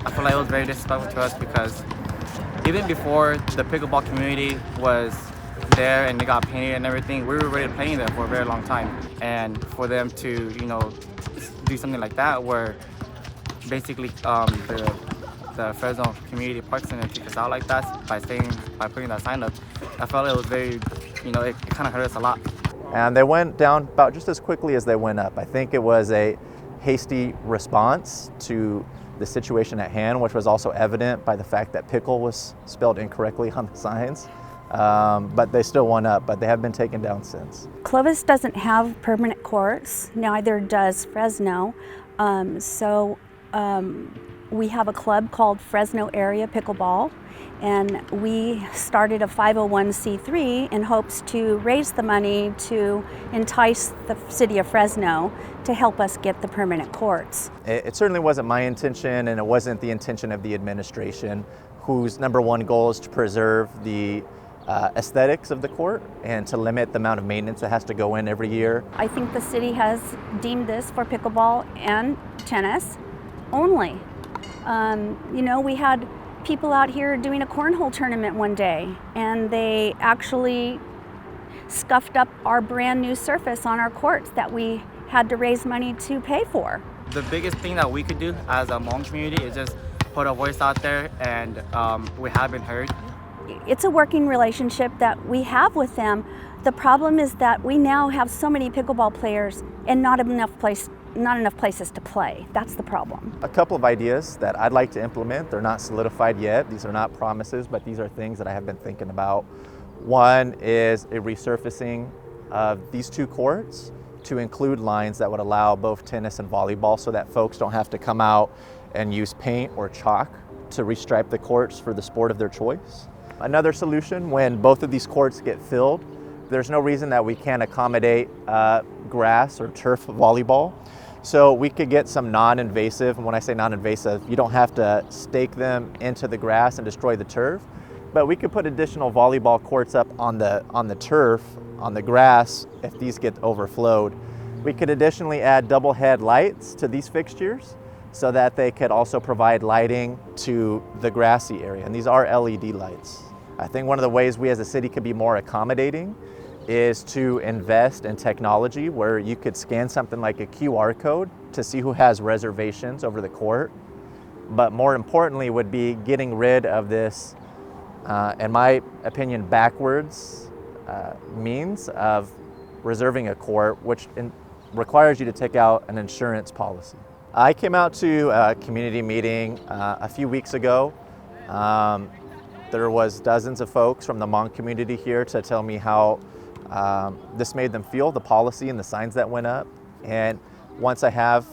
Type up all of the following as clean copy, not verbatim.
I feel like it was very disrespectful to us because even before the pickleball community was there and they got painted and everything, we were already playing there for a very long time. And for them to, do something like that, where basically the Fresno Community Park Center kicked us out like that by putting that sign up, I felt it was very, it kind of hurt us a lot. And they went down about just as quickly as they went up. I think it was a hasty response to the situation at hand, which was also evident by the fact that pickle was spelled incorrectly on the signs. But they still went up, but they have been taken down since. Clovis doesn't have permanent courts, neither does Fresno. We have a club called Fresno Area Pickleball, and we started a 501c3 in hopes to raise the money to entice the city of Fresno to help us get the permanent courts. It certainly wasn't my intention, and it wasn't the intention of the administration, whose number one goal is to preserve the aesthetics of the court and to limit the amount of maintenance that has to go in every year. I think the city has deemed this for pickleball and tennis only. We had people out here doing a cornhole tournament one day, and they actually scuffed up our brand new surface on our courts that we had to raise money to pay for. The biggest thing that we could do as a Hmong community is just put a voice out there, and we have been heard. It's a working relationship that we have with them. The problem is that we now have so many pickleball players and not enough places to play. That's the problem. A couple of ideas that I'd like to implement. They're not solidified yet. These are not promises, but these are things that I have been thinking about. One is a resurfacing of these two courts to include lines that would allow both tennis and volleyball, so that folks don't have to come out and use paint or chalk to restripe the courts for the sport of their choice. Another solution, when both of these courts get filled, there's no reason that we can't accommodate grass or turf volleyball. So we could get some non-invasive, and when I say non-invasive, you don't have to stake them into the grass and destroy the turf, but we could put additional volleyball courts up on the turf, on the grass, if these get overflowed. We could additionally add double head lights to these fixtures so that they could also provide lighting to the grassy area, and these are LED lights. I think one of the ways we as a city could be more accommodating is to invest in technology where you could scan something like a QR code to see who has reservations over the court. But more importantly would be getting rid of this, in my opinion, backwards means of reserving a court, which requires you to take out an insurance policy. I came out to a community meeting a few weeks ago. There was dozens of folks from the Hmong community here to tell me how this made them feel, the policy and the signs that went up. And once I have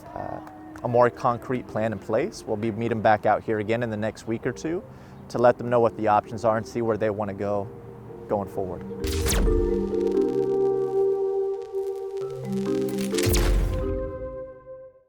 a more concrete plan in place, we'll be meeting back out here again in the next week or two to let them know what the options are and see where they want to go going forward.